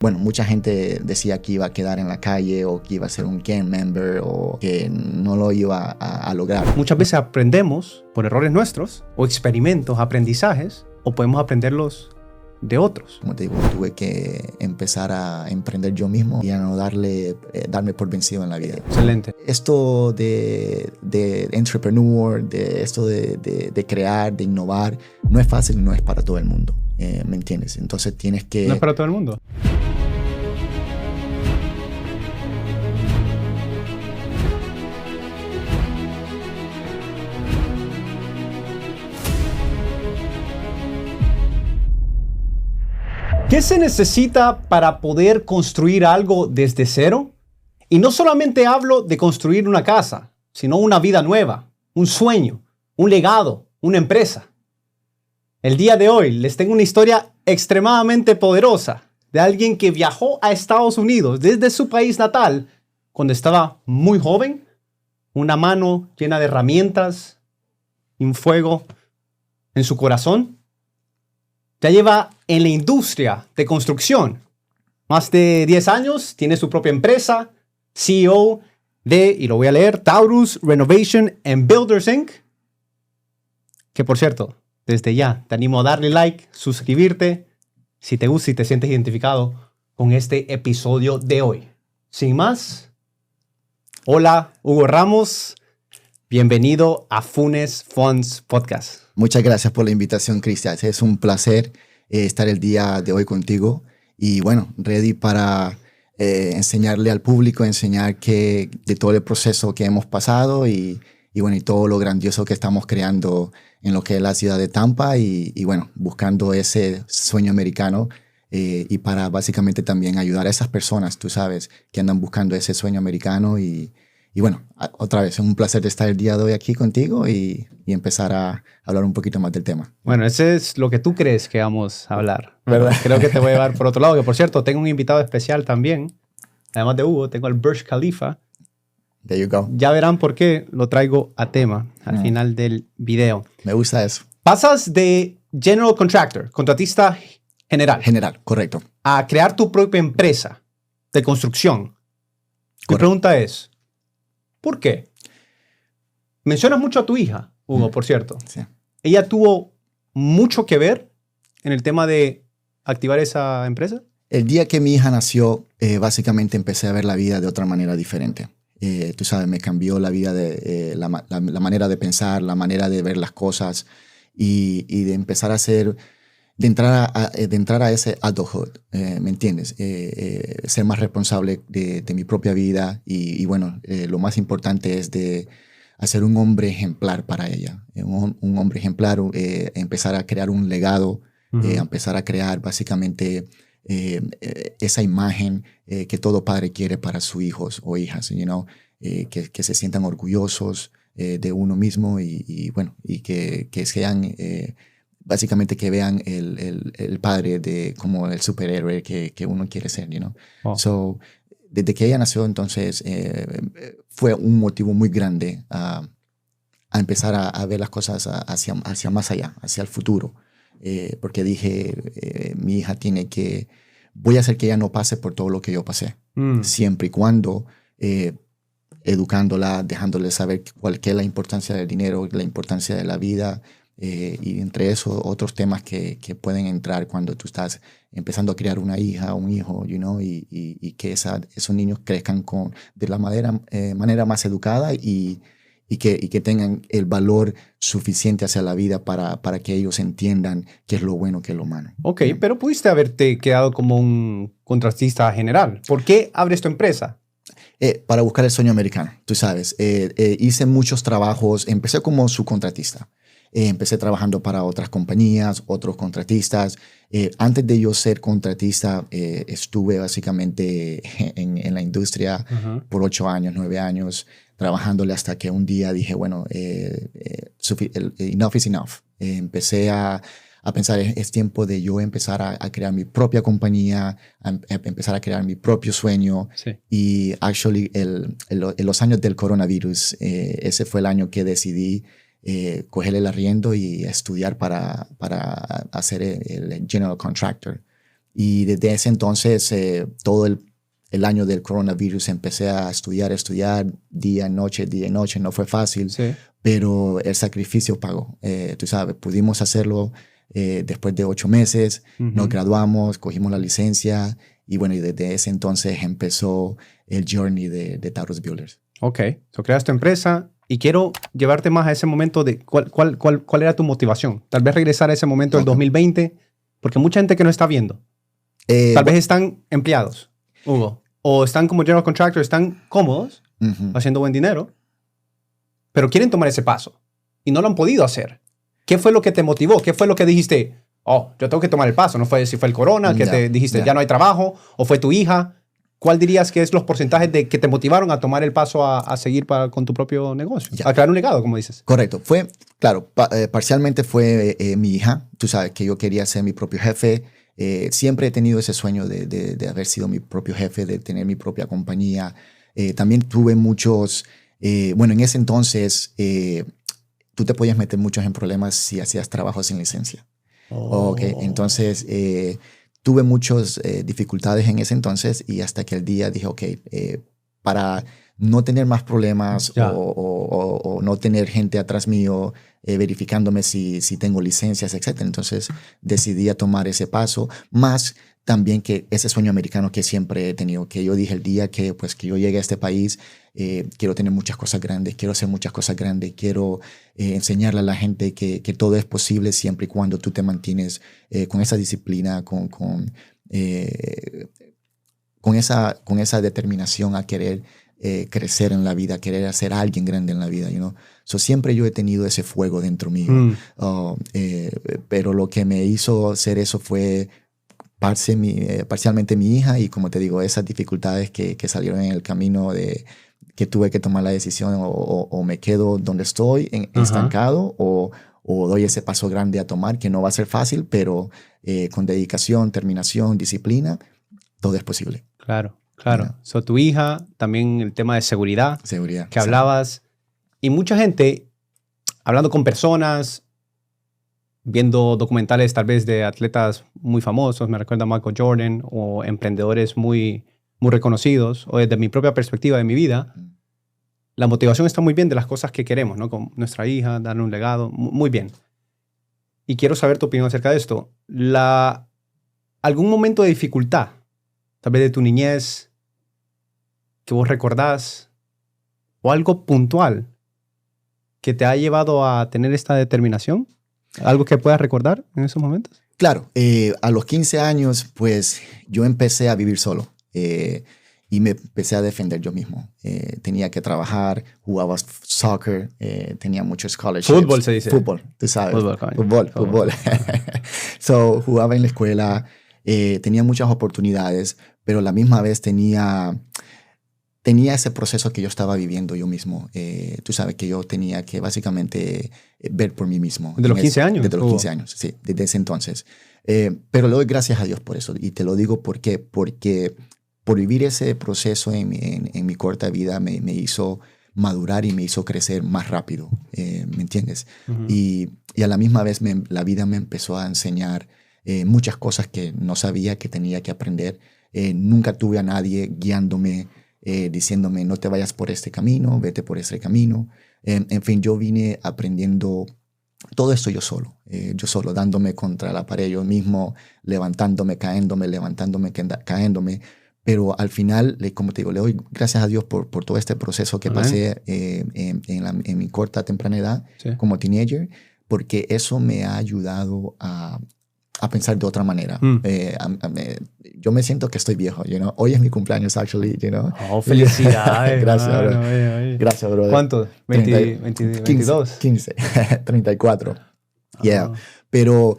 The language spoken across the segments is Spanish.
Bueno, mucha gente decía que iba a quedar en la calle o que iba a ser un gang member o que no lo iba a lograr. Muchas veces aprendemos por errores nuestros o experimentos, aprendizajes, o podemos aprenderlos de otros. Como te digo, tuve que empezar a emprender yo mismo y a no darme por vencido en la vida. Excelente. Esto de entrepreneur, esto de crear, de innovar, no es fácil y no es para todo el mundo. ¿Me entiendes? Entonces tienes que... No es para todo el mundo. ¿Qué se necesita para poder construir algo desde cero? Y no solamente hablo de construir una casa, sino una vida nueva, un sueño, un legado, una empresa. El día de hoy les tengo una historia extremadamente poderosa de alguien que viajó a Estados Unidos desde su país natal cuando estaba muy joven, una mano llena de herramientas y un fuego en su corazón. Ya lleva en la industria de construcción más de 10 años, tiene su propia empresa, CEO de, y lo voy a leer, Taurus Renovation and Builders Inc. Que por cierto, desde ya te animo a darle like, suscribirte, si te gusta y te sientes identificado con este episodio de hoy. Sin más, hola Hugo Ramos, bienvenido a Funes Funds Podcast. Muchas gracias por la invitación, Cristian. Es un placer estar el día de hoy contigo y bueno, ready para enseñarle al público, enseñar de todo el proceso que hemos pasado y bueno, y todo lo grandioso que estamos creando en lo que es la ciudad de Tampa y bueno, buscando ese sueño americano y para básicamente también ayudar a esas personas, tú sabes, que andan buscando ese sueño americano y bueno, otra vez, es un placer estar el día de hoy aquí contigo y empezar a hablar un poquito más del tema. Bueno, ese es lo que tú crees que vamos a hablar, ¿Verdad? Creo que te voy a llevar por otro lado, que por cierto, tengo un invitado especial también. Además de Hugo, tengo al Burj Khalifa. There you go. Ya verán por qué lo traigo a tema al final del video. Me gusta eso. Pasas de general contractor, contratista general, General, correcto. a crear tu propia empresa de construcción. Mi Correcto. pregunta es, ¿por qué? Mencionas mucho a tu hija, Hugo, por cierto. Sí. ¿Ella tuvo mucho que ver en el tema de activar esa empresa? El día que mi hija nació, básicamente empecé a ver la vida de otra manera diferente. Tú sabes, me cambió la vida, la manera de pensar, la manera de ver las cosas y de empezar a hacer, de entrar a ese adulthood, ¿me entiendes? Ser más responsable de mi propia vida y bueno, lo más importante es de hacer un hombre ejemplar para ella. Un hombre ejemplar, empezar a crear un legado, empezar a crear básicamente esa imagen que todo padre quiere para sus hijos o hijas, que se sientan orgullosos de uno mismo y bueno, y que sean... básicamente que vean el padre como el superhéroe que uno quiere ser, Oh. So, desde que ella nació, entonces, fue un motivo muy grande a empezar a ver las cosas hacia más allá, hacia el futuro. Porque dije, mi hija voy a hacer que ella no pase por todo lo que yo pasé. Siempre y cuando educándola, dejándole saber qué es la importancia del dinero, la importancia de la vida, y entre esos otros temas que pueden entrar cuando tú estás empezando a criar una hija o un hijo, y que esos niños crezcan de la manera más educada y que tengan el valor suficiente hacia la vida para que ellos entiendan qué es lo bueno, qué es lo malo. Ok, pero pudiste haberte quedado como un contratista general. ¿Por qué abres tu empresa? Para buscar el sueño americano, tú sabes. Hice muchos trabajos, empecé como subcontratista. Empecé trabajando para otras compañías, otros contratistas. Antes de yo ser contratista, estuve básicamente en la industria por 8 años, 9 años, trabajándole hasta que un día dije, bueno, enough is enough. Empecé a pensar, es tiempo de yo empezar a crear mi propia compañía, a empezar a crear mi propio sueño. Sí. Y actually, en los años del coronavirus, ese fue el año que decidí coger el arriendo y estudiar para hacer el general contractor. Y desde ese entonces, todo el año del coronavirus, empecé a estudiar día y noche, no fue fácil, Sí. pero el sacrificio pagó. Tú sabes, pudimos hacerlo después de 8 meses, nos graduamos, cogimos la licencia y bueno, y desde ese entonces empezó el journey de Taurus Builders. Ok, so creas tu empresa y quiero llevarte más a ese momento de cuál era tu motivación. Tal vez regresar a ese momento del 2020, porque mucha gente que no está viendo, tal vez están empleados, Hugo, o están como general contractor, están cómodos, haciendo buen dinero, pero quieren tomar ese paso y no lo han podido hacer. ¿Qué fue lo que te motivó? ¿Qué fue lo que dijiste? Oh, yo tengo que tomar el paso. No fue si fue el corona, que te dijiste ya no hay trabajo, o fue tu hija. ¿Cuál dirías que es los porcentajes de que te motivaron a tomar el paso a seguir con tu propio negocio? A crear un legado, como dices. Correcto. Fue, claro, parcialmente fue mi hija. Tú sabes que yo quería ser mi propio jefe. Siempre he tenido ese sueño de haber sido mi propio jefe, de tener mi propia compañía. También tuve muchos, bueno, en ese entonces tú te podías meter muchos en problemas si hacías trabajo sin licencia. Okay. Entonces tuve muchas dificultades en ese entonces y hasta que el día dije, ok, para no tener más problemas o no tener gente atrás mío verificándome si tengo licencias, etc. Entonces decidí a tomar ese paso, más también que ese sueño americano que siempre he tenido, que yo dije el día que yo llegue a este país, quiero tener muchas cosas grandes, quiero hacer muchas cosas grandes, quiero enseñarle a la gente que todo es posible siempre y cuando tú te mantienes con esa disciplina, con esa determinación a querer crecer en la vida, querer hacer a alguien grande en la vida, you know? So, siempre yo he tenido ese fuego dentro mío. Pero lo que me hizo hacer eso fue parcialmente mi hija y, como te digo, esas dificultades que salieron en el camino de que tuve que tomar la decisión o me quedo donde estoy estancado o doy ese paso grande a tomar, que no va a ser fácil, pero con dedicación, determinación, disciplina, todo es posible. Claro. So, tu hija, también el tema de seguridad. Que hablabas. Y mucha gente, hablando con personas, viendo documentales tal vez de atletas muy famosos, me recuerda a Michael Jordan, o emprendedores muy, muy reconocidos, o desde mi propia perspectiva de mi vida, la motivación está muy bien de las cosas que queremos, ¿no? Con nuestra hija, darle un legado, muy bien. Y quiero saber tu opinión acerca de esto. ¿Algún momento de dificultad, tal vez de tu niñez, que vos recordás, o algo puntual que te ha llevado a tener esta determinación? ¿Algo que puedas recordar en esos momentos? Claro, a los 15 años, pues yo empecé a vivir solo y me empecé a defender yo mismo. Tenía que trabajar, jugaba soccer, tenía muchos scholarships. Fútbol se dice. Fútbol, tú sabes. Fútbol. So, jugaba en la escuela, tenía muchas oportunidades, pero a la misma vez tenía ese proceso que yo estaba viviendo yo mismo. Tú sabes que yo tenía que básicamente ver por mí mismo. ¿De los 15 años? Desde los 15 años, sí, desde ese entonces. Pero le doy gracias a Dios por eso. Y te lo digo porque por vivir ese proceso en mi corta vida me hizo madurar y me hizo crecer más rápido. ¿Me entiendes? Y a la misma vez la vida me empezó a enseñar muchas cosas que no sabía que tenía que aprender. Nunca tuve a nadie guiándome, diciéndome no te vayas por este camino, vete por este camino. En fin, yo vine aprendiendo todo esto yo solo, dándome contra la pared yo mismo, levantándome, cayéndome. Pero al final, como te digo, le doy gracias a Dios por todo este proceso que pasé en mi corta temprana edad como teenager, porque eso me ha ayudado a pensar de otra manera. Yo me siento que estoy viejo, you know? Hoy es mi cumpleaños, actually, you know? Oh, felicidades. Gracias, bro. Gracias, bro. ¿Cuánto? 22. 15, 34. Yeah. Pero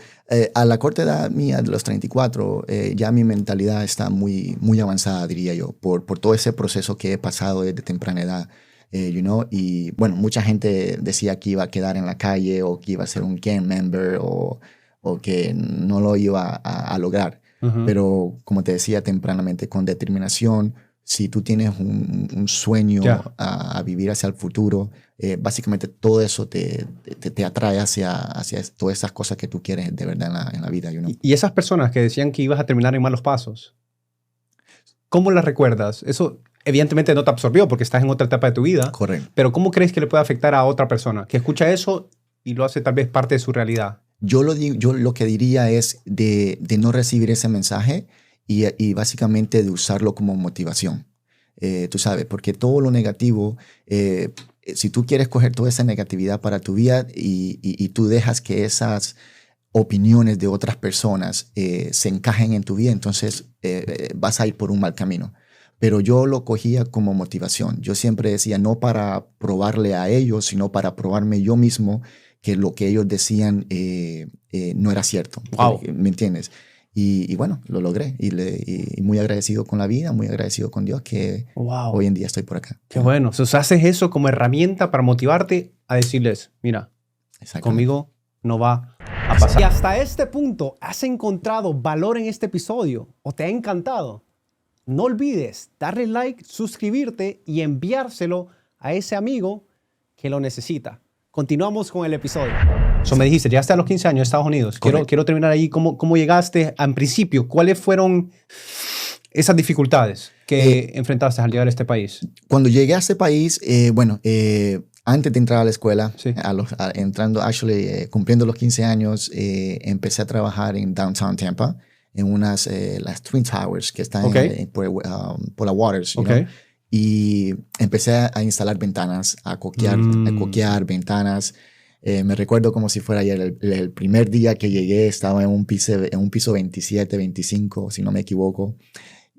a la corta edad mía, de los 34, ya mi mentalidad está muy, muy avanzada, diría yo, por todo ese proceso que he pasado desde temprana edad. You know? Y bueno, mucha gente decía que iba a quedar en la calle o que iba a ser un gang member o que no lo iba a lograr. Pero como te decía tempranamente, con determinación, Si tú tienes un sueño a vivir hacia el futuro, básicamente todo eso te atrae hacia todas esas cosas que tú quieres de verdad en la vida. Y esas personas que decían que ibas a terminar en malos pasos, ¿cómo las recuerdas? Eso evidentemente no te absorbió porque estás en otra etapa de tu vida. Correcto. Pero ¿cómo crees que le puede afectar a otra persona que escucha eso y lo hace tal vez parte de su realidad? Yo lo que diría es de no recibir ese mensaje y básicamente de usarlo como motivación. Tú sabes, porque todo lo negativo, si tú quieres coger toda esa negatividad para tu vida y tú dejas que esas opiniones de otras personas se encajen en tu vida, entonces vas a ir por un mal camino. Pero yo lo cogía como motivación. Yo siempre decía, no para probarle a ellos, sino para probarme yo mismo que lo que ellos decían no era cierto. Wow. ¿Me entiendes? Y bueno, lo logré. Y muy agradecido con la vida, muy agradecido con Dios que hoy en día estoy por acá. Qué bueno. Entonces haces eso como herramienta para motivarte a decirles, mira, conmigo no va a pasar. Y hasta este punto, ¿has encontrado valor en este episodio o te ha encantado? No olvides darle like, suscribirte y enviárselo a ese amigo que lo necesita. Continuamos con el episodio. Me dijiste, llegaste a los 15 años a Estados Unidos. Quiero terminar ahí. ¿Cómo llegaste en principio? ¿Cuáles fueron esas dificultades que enfrentaste al llegar a este país? Cuando llegué a este país, antes de entrar a la escuela, sí. cumpliendo los 15 años, empecé a trabajar en Downtown Tampa, en las Twin Towers que están por la Waters. Okay. Y empecé a instalar ventanas, a coquear ventanas. Me recuerdo como si fuera ayer, el primer día que llegué estaba en un piso 27, 25, si no me equivoco.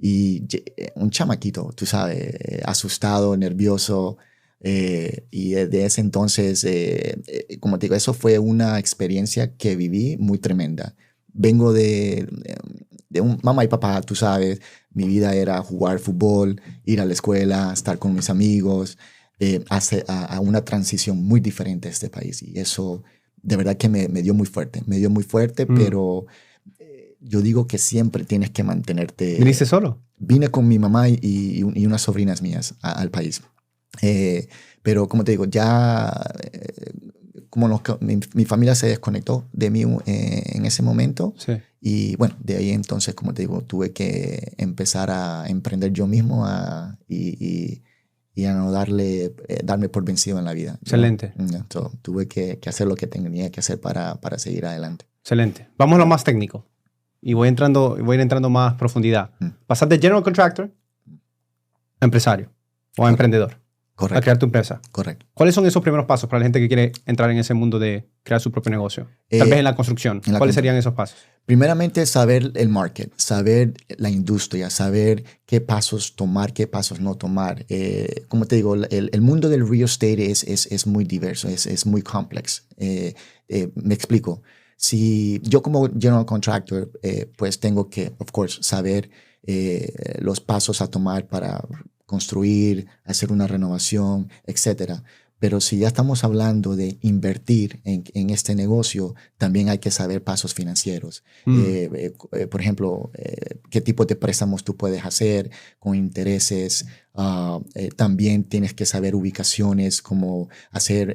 Y un chamaquito, tú sabes, asustado, nervioso. Y de ese entonces, como te digo, eso fue una experiencia que viví muy tremenda. Vengo de un mamá y papá, tú sabes, mi vida era jugar fútbol, ir a la escuela, estar con mis amigos, a una transición muy diferente a este país. Y eso de verdad que me dio muy fuerte, pero yo digo que siempre tienes que mantenerte. ¿Viniste solo? Vine con mi mamá y unas sobrinas mías al país. Pero como te digo, ya mi familia se desconectó de mí en ese momento. Sí. Y bueno, de ahí entonces, como te digo, tuve que empezar a emprender yo mismo y a no darme por vencido en la vida. Excelente. Entonces, tuve que hacer lo que tenía que hacer para seguir adelante. Excelente. Vamos a lo más técnico. Y voy a ir entrando más profundidad. Pasar de general contractor a empresario o a emprendedor. Correcto. A crear tu empresa. Correcto. ¿Cuáles son esos primeros pasos para la gente que quiere entrar en ese mundo de crear su propio negocio? Tal vez en la construcción. ¿Cuáles serían esos pasos? Primeramente, saber el market, saber la industria, saber qué pasos tomar, qué pasos no tomar. Como te digo, el mundo del real estate es muy diverso, es muy complejo. Me explico. Si yo como general contractor, pues tengo que, of course, saber los pasos a tomar para construir, hacer una renovación, etcétera. Pero si ya estamos hablando de invertir en este negocio, también hay que saber pasos financieros. Por ejemplo, qué tipo de préstamos tú puedes hacer con intereses. También tienes que saber ubicaciones, como hacer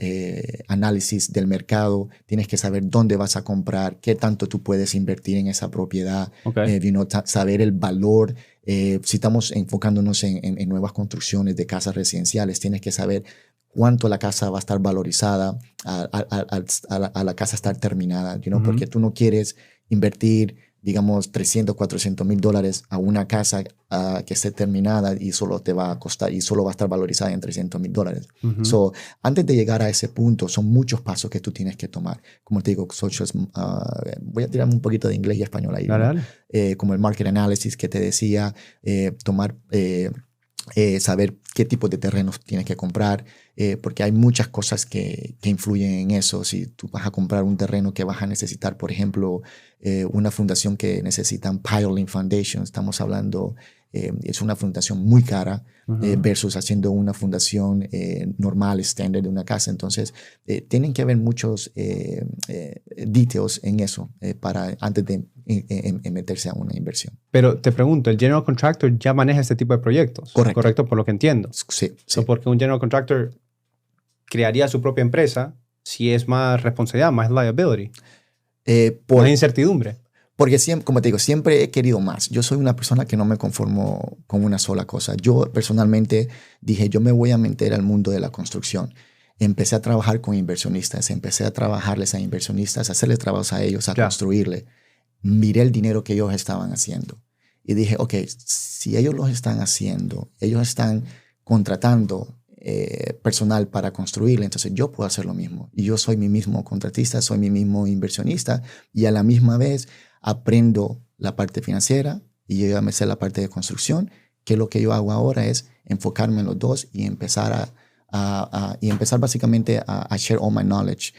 análisis del mercado. Tienes que saber dónde vas a comprar, qué tanto tú puedes invertir en esa propiedad. Okay. Saber el valor. Si estamos enfocándonos en nuevas construcciones de casas residenciales, tienes que saber cuánto la casa va a estar valorizada a la casa estar terminada, porque tú no quieres invertir, digamos, $300,000, $400,000 a una casa que esté terminada y solo te va a costar y solo va a estar valorizada en $300,000. So, antes de llegar a ese punto, son muchos pasos que tú tienes que tomar. Como te digo, voy a tirarme un poquito de inglés y español ahí. Dale. Como el market analysis que te decía, saber qué tipo de terrenos tienes que comprar, porque hay muchas cosas que influyen en eso. Si tú vas a comprar un terreno que vas a necesitar, por ejemplo, una fundación que necesitan piling foundation, estamos hablando es una fundación muy cara Ujú. versus haciendo una fundación normal, estándar de una casa. Entonces, tienen que haber muchos details en eso antes de meterse a una inversión. Pero te pregunto, ¿el general contractor ya maneja este tipo de proyectos? Correcto. Correcto, por lo que entiendo. Sí, sí. So, porque un general contractor crearía su propia empresa si es más responsabilidad, más liability, más incertidumbre. Porque siempre, como te digo, siempre he querido más. Yo soy una persona que no me conformo con una sola cosa. Yo personalmente dije, yo me voy a meter al mundo de la construcción. Empecé a trabajar con inversionistas, empecé a trabajarles a inversionistas, a hacerles trabajos a ellos, a construirle. Miré el dinero que ellos estaban haciendo y dije, ok, si ellos lo están haciendo, ellos están contratando personal para construirle, entonces yo puedo hacer lo mismo. Y yo soy mi mismo contratista, soy mi mismo inversionista y a la misma vez aprendo la parte financiera y yo ya me sé la parte de construcción, que lo que yo hago ahora es enfocarme en los dos y empezar básicamente a share all my knowledge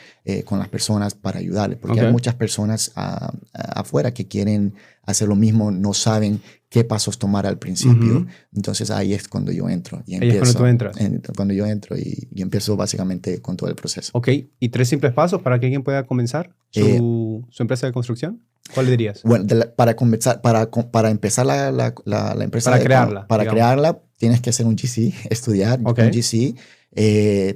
con las personas para ayudarles, porque hay muchas personas afuera que quieren hacer lo mismo, no saben qué pasos tomar al principio. Entonces ahí es cuando yo entro. Y ahí es cuando tú entras. Cuando yo entro y empiezo básicamente con todo el proceso. Ok, ¿y 3 simples pasos para que alguien pueda comenzar su empresa de construcción? ¿Cuál le dirías? Bueno, para empezar la empresa. Para crearla, tienes que hacer un GC, estudiar un GC.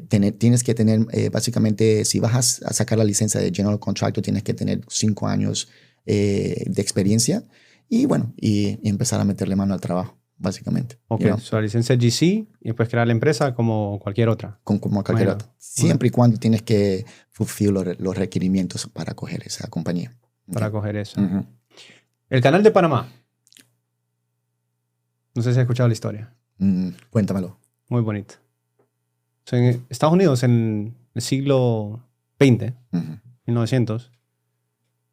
Tienes que tener, básicamente, si vas a sacar la licencia de General Contractor, tienes que tener 5 años de experiencia y bueno, y empezar a meterle mano al trabajo, básicamente. Ok, la licencia GC y después crear la empresa como cualquier otra. Como cualquier otra. Siempre y cuando tienes que fulfill los requerimientos para coger esa compañía. Para coger eso. El canal de Panamá. No sé si has escuchado la historia. Cuéntamelo. Muy bonito. En Estados Unidos, en el siglo XX, 1900,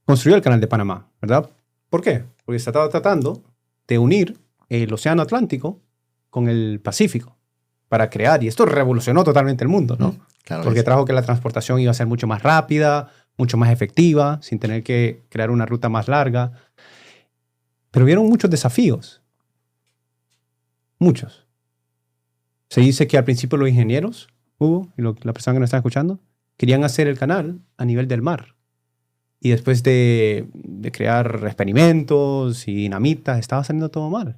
construyó el canal de Panamá, ¿verdad? ¿Por qué? Porque se estaba tratando de unir el Océano Atlántico con el Pacífico para crear, y esto revolucionó totalmente el mundo, ¿no? Claro, porque trajo que la transportación iba a ser mucho más rápida, mucho más efectiva, sin tener que crear una ruta más larga. Pero hubieron muchos desafíos. Muchos. Se dice que al principio los ingenieros, Hugo, y la persona que nos está escuchando, querían hacer el canal a nivel del mar. Y después de crear experimentos y dinamitas, estaba saliendo todo mal.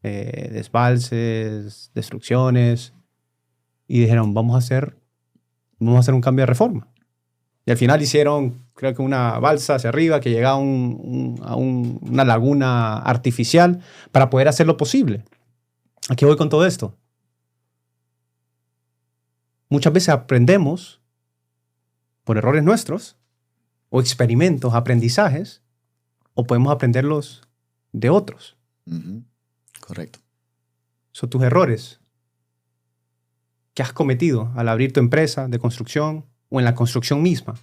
Desbalces, destrucciones. Y dijeron, vamos a hacer un cambio de reforma. Y al final hicieron, creo que una balsa hacia arriba que llegaba a una laguna artificial para poder hacer lo posible. ¿A qué voy con todo esto? Muchas veces aprendemos por errores nuestros o experimentos, aprendizajes, o podemos aprenderlos de otros. Correcto. Son tus errores que has cometido al abrir tu empresa de construcción o en la construcción misma,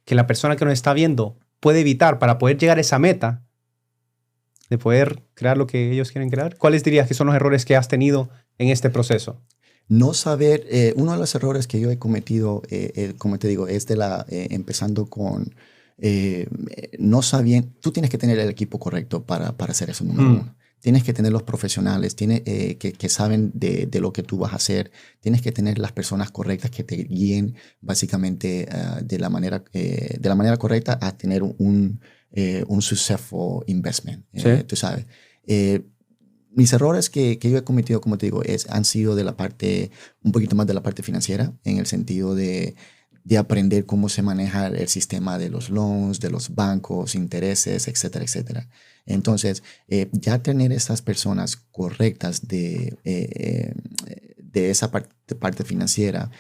que la persona que nos está viendo puede evitar para poder llegar a esa meta de poder crear lo que ellos quieren crear. ¿Cuáles dirías que son los errores que has tenido en este proceso? No saber, uno de los errores que yo he cometido, como te digo, es empezando con no sabiendo, tú tienes que tener el equipo correcto para hacer eso, número uno. Tienes que tener los profesionales que saben de lo que tú vas a hacer. Tienes que tener las personas correctas que te guíen básicamente de la manera correcta a tener un successful investment. ¿Sí? Tú sabes. Mis errores que yo he cometido, como te digo, han sido un poquito más de la parte financiera, en el sentido de aprender cómo se maneja el sistema de los loans, de los bancos, intereses, etcétera, etcétera. Entonces, ya tener esas personas correctas de esa parte financiera,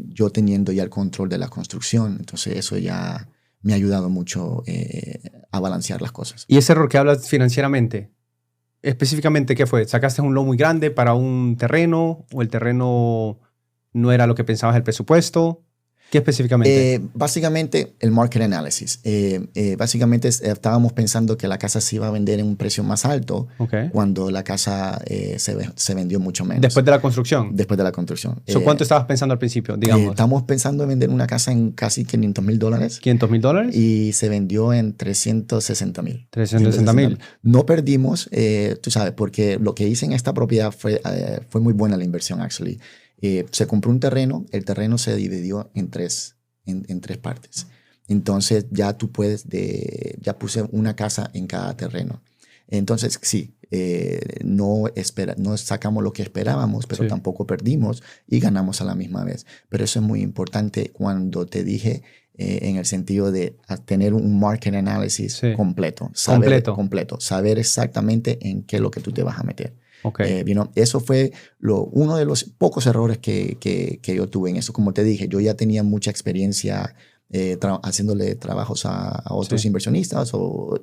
yo teniendo ya el control de la construcción, entonces eso ya me ha ayudado mucho a balancear las cosas. ¿Y ese error que hablas financieramente? Específicamente, ¿qué fue? ¿Sacaste un loan muy grande para un terreno o el terreno no era lo que pensabas el presupuesto? ¿Qué específicamente? Básicamente el market analysis. Básicamente estábamos pensando que la casa se iba a vender en un precio más alto cuando la casa se vendió mucho menos. Después de la construcción. Después de la construcción. ¿Cuánto estabas pensando al principio, digamos? Estamos pensando en vender una casa en casi $500,000. ¿$500,000? Y se vendió en $360,000. $360,000. No perdimos, tú sabes, porque lo que hice en esta propiedad fue muy buena la inversión, actually. Se compró un terreno, el terreno se dividió en tres partes. Entonces ya tú puedes, ya puse una casa en cada terreno. Entonces sí, no sacamos lo que esperábamos, pero tampoco perdimos y ganamos a la misma vez. Pero eso es muy importante cuando te dije en el sentido de tener un market analysis completo. Completo. Saber exactamente en qué es lo que tú te vas a meter. Eso fue uno de los pocos errores que yo tuve en eso. Como te dije, yo ya tenía mucha experiencia haciéndole trabajos a otros inversionistas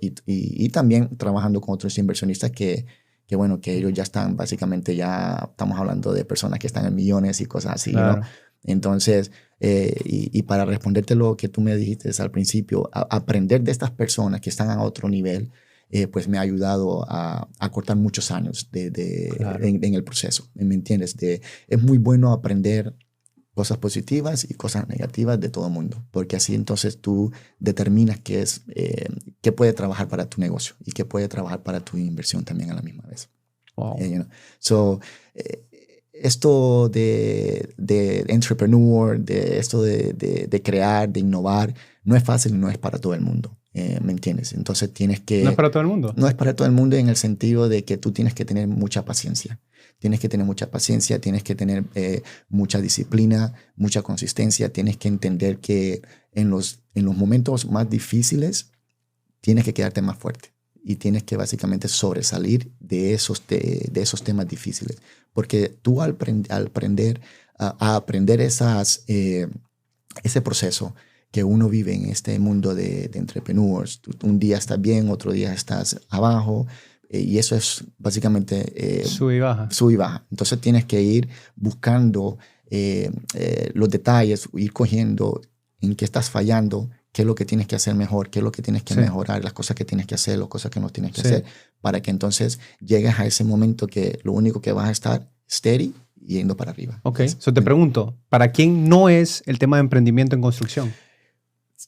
y también trabajando con otros inversionistas que ellos ya están básicamente, ya estamos hablando de personas que están en millones y cosas así, claro. ¿no? Entonces, y para responderte lo que tú me dijiste al principio, aprender de estas personas que están a otro nivel, pues me ha ayudado a cortar muchos años claro. en el proceso, ¿me entiendes? Es muy bueno aprender cosas positivas y cosas negativas de todo el mundo, porque así entonces tú determinas qué puede trabajar para tu negocio y qué puede trabajar para tu inversión también a la misma vez. Wow. Esto de entrepreneur, esto de crear, de innovar, no es fácil y no es para todo el mundo. ¿Me entiendes? Entonces tienes que... ¿No es para todo el mundo? No es para todo el mundo en el sentido de que tú tienes que tener mucha paciencia. Tienes que tener mucha paciencia, tienes que tener mucha disciplina, mucha consistencia. Tienes que entender que en los momentos más difíciles tienes que quedarte más fuerte y tienes que básicamente sobresalir de esos temas difíciles. Porque tú al aprender a aprender ese proceso que uno vive en este mundo de entrepreneurs. Un día estás bien, otro día estás abajo, y eso es básicamente... sube y baja. Sube y baja. Entonces tienes que ir buscando los detalles, ir cogiendo en qué estás fallando, qué es lo que tienes que hacer mejor, qué es lo que tienes que mejorar, las cosas que tienes que hacer, las cosas que no tienes que hacer, para que entonces llegues a ese momento que lo único que vas a estar steady yendo para arriba. Ok, te pregunto, ¿para quién no es el tema de emprendimiento en construcción?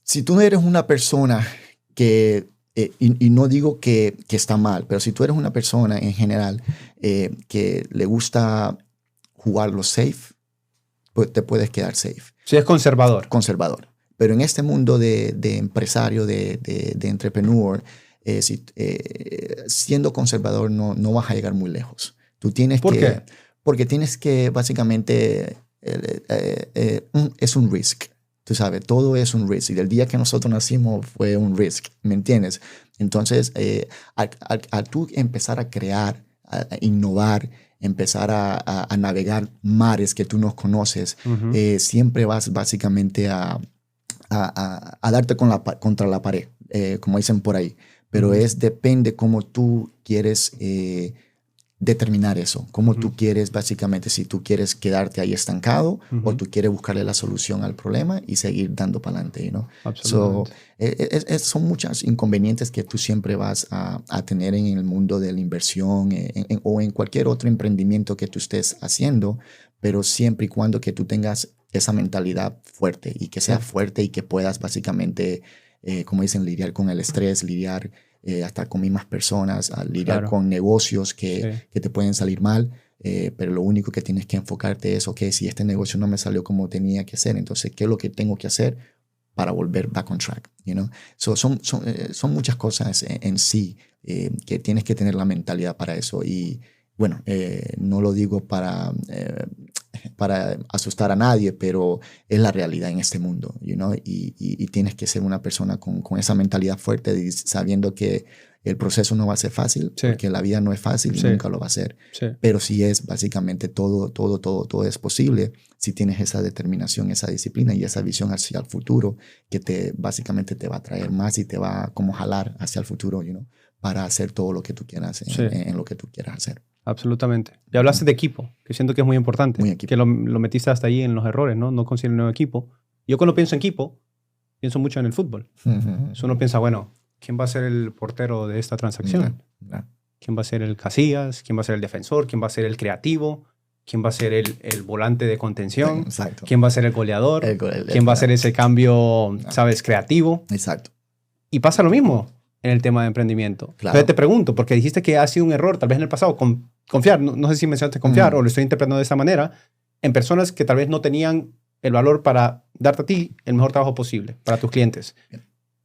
Si tú eres una persona que, y no digo que está mal, pero si tú eres una persona en general que le gusta jugar lo safe, pues te puedes quedar safe. Si es conservador. Conservador. Pero en este mundo de empresario, de entrepreneur, siendo conservador no vas a llegar muy lejos. Tú tienes ¿Por qué? Porque tienes que básicamente, es un risk. Tú sabes, todo es un risk. Y del día que nosotros nacimos fue un risk, ¿me entiendes? Entonces, al tú empezar a crear, a innovar, empezar a navegar mares que tú no conoces, siempre vas básicamente a darte contra la pared, como dicen por ahí. Pero depende cómo tú quieres determinar eso, cómo tú quieres básicamente, si tú quieres quedarte ahí estancado o tú quieres buscarle la solución al problema y seguir dando para adelante, ¿no? Absolutamente. Son muchos inconvenientes que tú siempre vas a tener en el mundo de la inversión o en cualquier otro emprendimiento que tú estés haciendo, pero siempre y cuando que tú tengas esa mentalidad fuerte y que sea fuerte y que puedas básicamente, como dicen, lidiar con el estrés, lidiar hasta con mismas personas, a lidiar con negocios que te pueden salir mal, pero lo único que tienes que enfocarte es, ok, si este negocio no me salió como tenía que hacer, entonces, ¿qué es lo que tengo que hacer para volver back on track? You know? Son muchas cosas en sí que tienes que tener la mentalidad para eso. Y bueno, no lo digo para asustar a nadie, pero es la realidad en este mundo, you know? Y tienes que ser una persona con esa mentalidad fuerte, sabiendo que el proceso no va a ser fácil, porque la vida no es fácil y nunca lo va a ser. Pero sí es básicamente todo es posible si tienes esa determinación, esa disciplina y esa visión hacia el futuro que básicamente te va a traer más y te va a como jalar hacia el futuro, you know, para hacer todo lo que tú quieras en lo que tú quieras hacer. Absolutamente. Y hablaste de equipo, que siento que es muy importante. Que lo metiste hasta ahí en los errores, ¿no? No conseguir un nuevo equipo. Yo cuando pienso en equipo, pienso mucho en el fútbol. Ujú. Uno piensa, bueno, ¿quién va a ser el portero de esta transacción? No. ¿Quién va a ser el Casillas? ¿Quién va a ser el defensor? ¿Quién va a ser el creativo? ¿Quién va a ser el volante de contención? Exacto. ¿Quién va a ser el goleador? El ¿Quién va a hacer ese cambio, No. sabes, creativo? Exacto. Y pasa lo mismo en el tema de emprendimiento. Claro. Entonces te pregunto, porque dijiste que ha sido un error, tal vez en el pasado, confiar, no sé si mencionaste confiar o lo estoy interpretando de esta manera, en personas que tal vez no tenían el valor para darte a ti el mejor trabajo posible para tus clientes.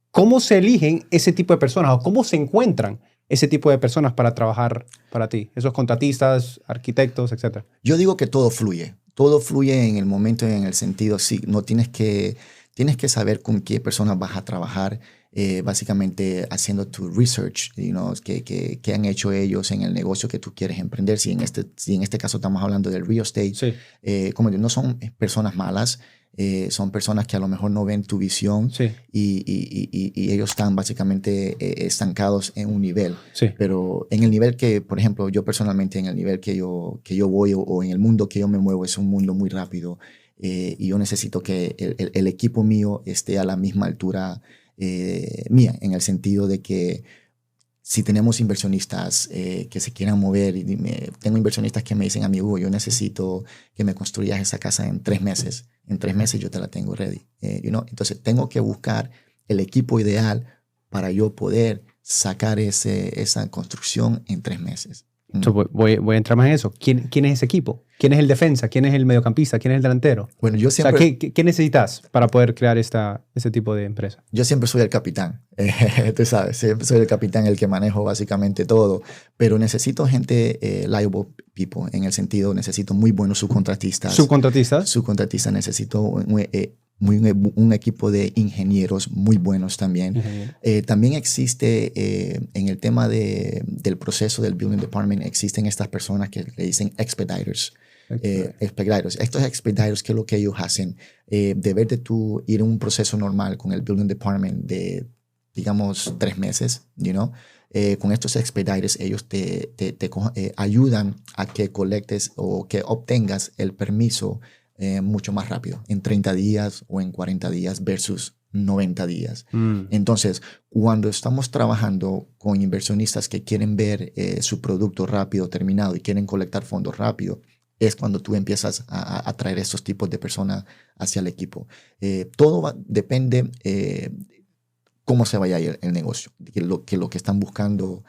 ¿Cómo se eligen ese tipo de personas o cómo se encuentran ese tipo de personas para trabajar para ti? Esos contratistas, arquitectos, etcétera. Yo digo que todo fluye. Todo fluye en el momento y en el sentido, sí, no tienes que saber con qué personas vas a trabajar, básicamente haciendo tu research, qué han hecho ellos en el negocio que tú quieres emprender. Si en este caso estamos hablando del real estate, Sí. como digo, no son personas malas, son personas que a lo mejor no ven tu visión Sí. y ellos están básicamente estancados en un nivel. Sí. Pero en el nivel que, por ejemplo, yo personalmente, en el nivel que yo voy o en el mundo que yo me muevo, es un mundo muy rápido y yo necesito que el equipo mío esté a la misma altura mía, en el sentido de que si tenemos inversionistas que se quieran mover, tengo inversionistas que me dicen a mí, Hugo, yo necesito que me construyas esa casa en 3 meses. En 3 meses yo te la tengo ready. Entonces tengo que buscar el equipo ideal para yo poder sacar esa construcción en 3 meses. Entonces, voy a entrar más en eso. ¿Quién es ese equipo? ¿Quién es el defensa? ¿Quién es el mediocampista? ¿Quién es el delantero? Bueno, yo O sea, siempre... ¿qué necesitas para poder crear ese tipo de empresa? Yo siempre soy el capitán, tú sabes, siempre soy el capitán, el que manejo básicamente todo, pero necesito gente liable people, en el sentido, necesito muy buenos subcontratistas. ¿Subcontratistas? Subcontratistas, necesito un equipo de ingenieros muy buenos también. También existe, en el tema del proceso del Building Department, existen estas personas que le dicen expediters. Expediters. Estos expediters, ¿qué es lo que ellos hacen? De ver de tú ir en un proceso normal con el Building Department de, digamos, 3 meses, con estos expediters, ellos te ayudan a que colectes o que obtengas el permiso mucho más rápido, en 30 días o en 40 días versus 90 días. Entonces, cuando estamos trabajando con inversionistas que quieren ver su producto rápido terminado y quieren colectar fondos rápido, es cuando tú empiezas a traer esos tipos de personas hacia el equipo. Todo depende cómo se vaya el negocio, lo que están buscando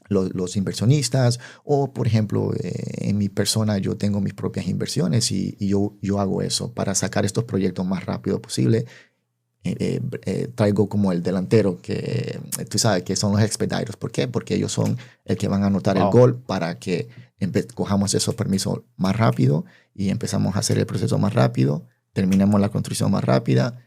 los inversionistas, o por ejemplo, en mi persona yo tengo mis propias inversiones y yo hago eso para sacar estos proyectos más rápido posible. Traigo como el delantero que tú sabes que son los expediters. ¿Por qué? Porque ellos son el que van a anotar el gol para que cojamos esos permisos más rápido y empezamos a hacer el proceso más rápido, terminemos la construcción más rápida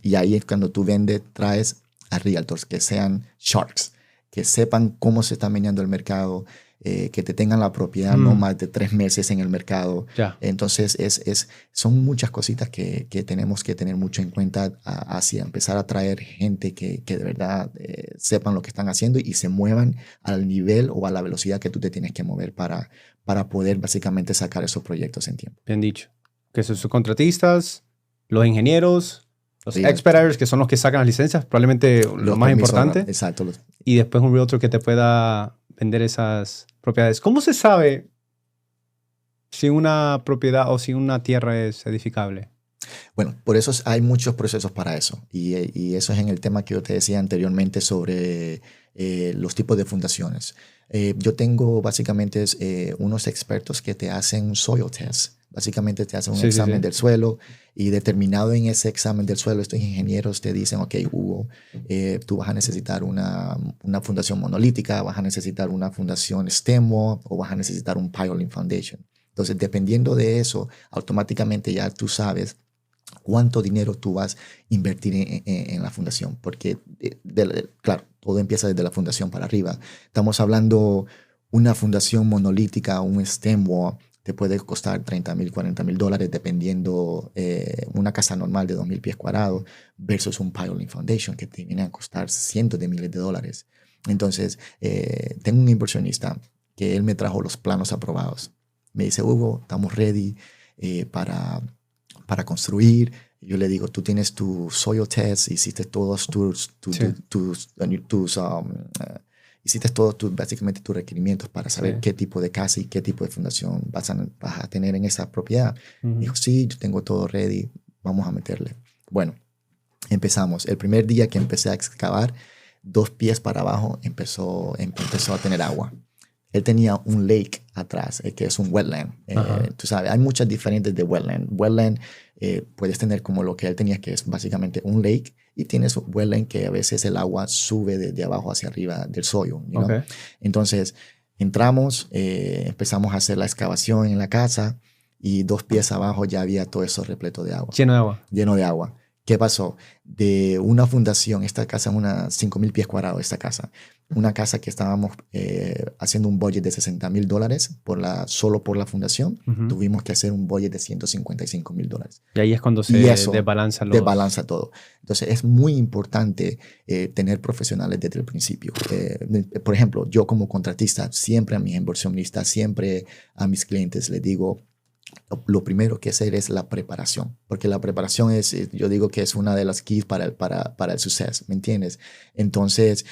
y ahí es cuando tú traes a realtors que sean sharks, que sepan cómo se está meneando el mercado, que te tengan la propiedad no más de 3 meses en el mercado. Entonces, son muchas cositas que tenemos que tener mucho en cuenta hacia empezar a traer gente que de verdad sepan lo que están haciendo y se muevan al nivel o a la velocidad que tú te tienes que mover para poder básicamente sacar esos proyectos en tiempo. Bien dicho. Que son sus contratistas, los ingenieros, los expediters, que son los que sacan las licencias, probablemente lo más importante. Exacto. Y después un realtor que te pueda vender esas propiedades. ¿Cómo se sabe si una propiedad o si una tierra es edificable? Bueno, por eso hay muchos procesos para eso. Y eso es en el tema que yo te decía anteriormente sobre los tipos de fundaciones. Yo tengo básicamente unos expertos que te hacen un soil test. Básicamente te hacen un examen del suelo y determinado en ese examen del suelo, estos ingenieros te dicen, ok, Hugo, tú vas a necesitar una fundación monolítica, vas a necesitar una fundación stem wall o vas a necesitar un piling foundation. Entonces, dependiendo de eso, automáticamente ya tú sabes cuánto dinero tú vas a invertir en la fundación. Porque, claro, todo empieza desde la fundación para arriba. Estamos hablando una fundación monolítica, un stem wall, te puede costar $30,000, $40,000 dependiendo una casa normal de 2,000 pies cuadrados versus un piling foundation que te viene a costar cientos de miles de dólares. Entonces, tengo un inversionista que él me trajo los planos aprobados. Me dice, Hugo, estamos ready para para construir. Yo le digo, tú tienes tu soil test, hiciste todos hiciste todos básicamente tus requerimientos para saber qué tipo de casa y qué tipo de fundación vas a tener en esa propiedad. Dijo, sí, yo tengo todo ready, vamos a meterle. Bueno, empezamos. El primer día que empecé a excavar, 2 pies para abajo empezó a tener agua. Él tenía un lake atrás, que es un wetland. Tú sabes, hay muchas diferentes de wetland. Wetland puedes tener como lo que él tenía, que es básicamente un lake, y tienes un wetland que a veces el agua sube de abajo hacia arriba del soil. You know? Entonces, entramos, empezamos a hacer la excavación en la casa, y 2 pies abajo ya había todo eso repleto de agua. Lleno de agua. Lleno de agua. ¿Qué pasó? De una fundación, esta casa es unas 5,000 pies cuadrados, esta casa. Una casa que estábamos haciendo un budget de $60,000 solo por la fundación. Tuvimos que hacer un budget de $155,000. Y ahí es cuando se desbalanza desbalanza todo. Entonces es muy importante tener profesionales desde el principio. Por ejemplo, yo como contratista, siempre a mis inversionistas, siempre a mis clientes les digo, lo primero que hacer es la preparación, porque la preparación yo digo que es una de las keys para el suceso, ¿me entiendes? Entonces,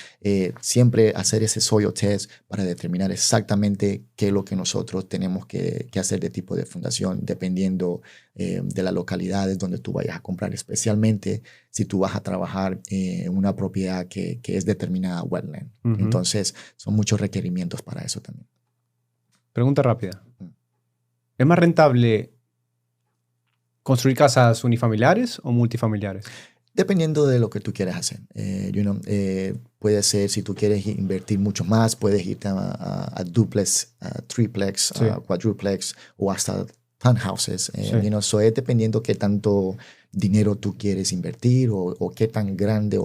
siempre hacer ese soil test para determinar exactamente qué es lo que nosotros tenemos que hacer de tipo de fundación, dependiendo de las localidades donde tú vayas a comprar, especialmente si tú vas a trabajar en una propiedad que es determinada wetland. Entonces, son muchos requerimientos para eso también. Pregunta rápida. ¿Es más rentable construir casas unifamiliares o multifamiliares? Dependiendo de lo que tú quieras hacer. Puede ser, si tú quieres invertir mucho más, puedes irte a duplex, a triplex, a quadruplex o hasta townhouses. So es dependiendo qué tanto dinero tú quieres invertir o qué tan grande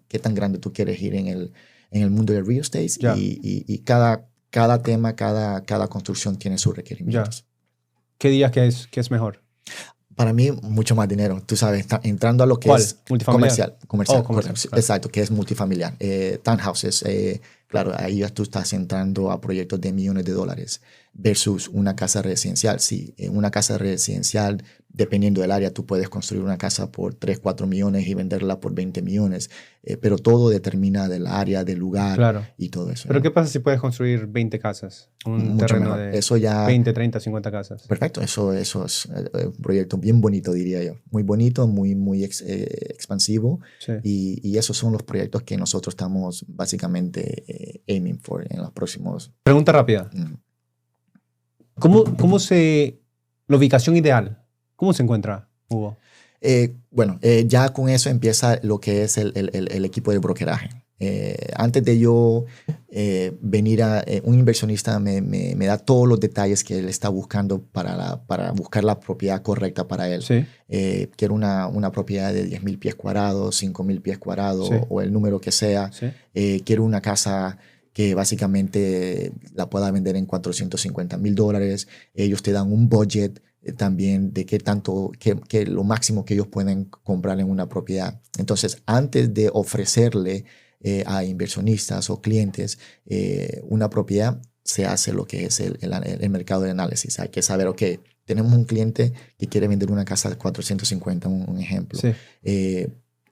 qué tan grande tú quieres ir en el mundo del real estate. Y cada tema, cada construcción tiene sus requerimientos. ¿Qué dirías que es mejor? Para mí, mucho más dinero. Tú sabes, entrando a lo que es comercial. Exacto, que es multifamiliar. Townhouses, claro, ahí ya tú estás entrando a proyectos de millones de dólares versus una casa residencial. Sí, en una casa residencial, dependiendo del área, tú puedes construir una casa por 3, 4 millones y venderla por 20 millones. Pero todo determina del área, del lugar y todo eso. ¿Pero qué pasa si puedes construir 20 casas? Un Mucho terreno mejor. de Eso ya, 20, 30, 50 casas. Perfecto. Eso es un proyecto bien bonito, diría yo. Muy bonito, muy expansivo. Sí. Y esos son los proyectos que nosotros estamos básicamente aiming for en los próximos. Pregunta rápida. La ubicación ideal, ¿cómo se encuentra, Hugo? Ya con eso empieza lo que es el equipo de brokeraje. Antes de yo venir un inversionista me da todos los detalles que él está buscando para buscar la propiedad correcta para él. Sí. Quiero una propiedad de 10,000 pies cuadrados, 5,000 pies cuadrados o el número que sea. Sí. Quiero una casa que básicamente la pueda vender en $450,000. Ellos te dan un budget también de qué lo máximo que ellos pueden comprar en una propiedad. Entonces, antes de ofrecerle a inversionistas o clientes una propiedad, se hace lo que es el mercado de análisis. Hay que saber, ok, tenemos un cliente que quiere vender una casa de 450, un ejemplo. Sí.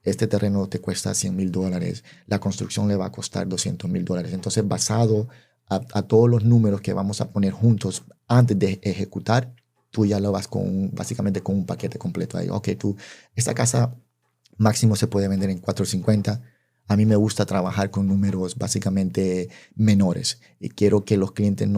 Este terreno te cuesta $100,000, la construcción le va a costar $200,000. Entonces, basado a todos los números que vamos a poner juntos antes de ejecutar, tú ya lo vas básicamente con un paquete completo ahí. Ok, esta casa máximo se puede vender en 450. A mí me gusta trabajar con números básicamente menores. Y quiero que los clientes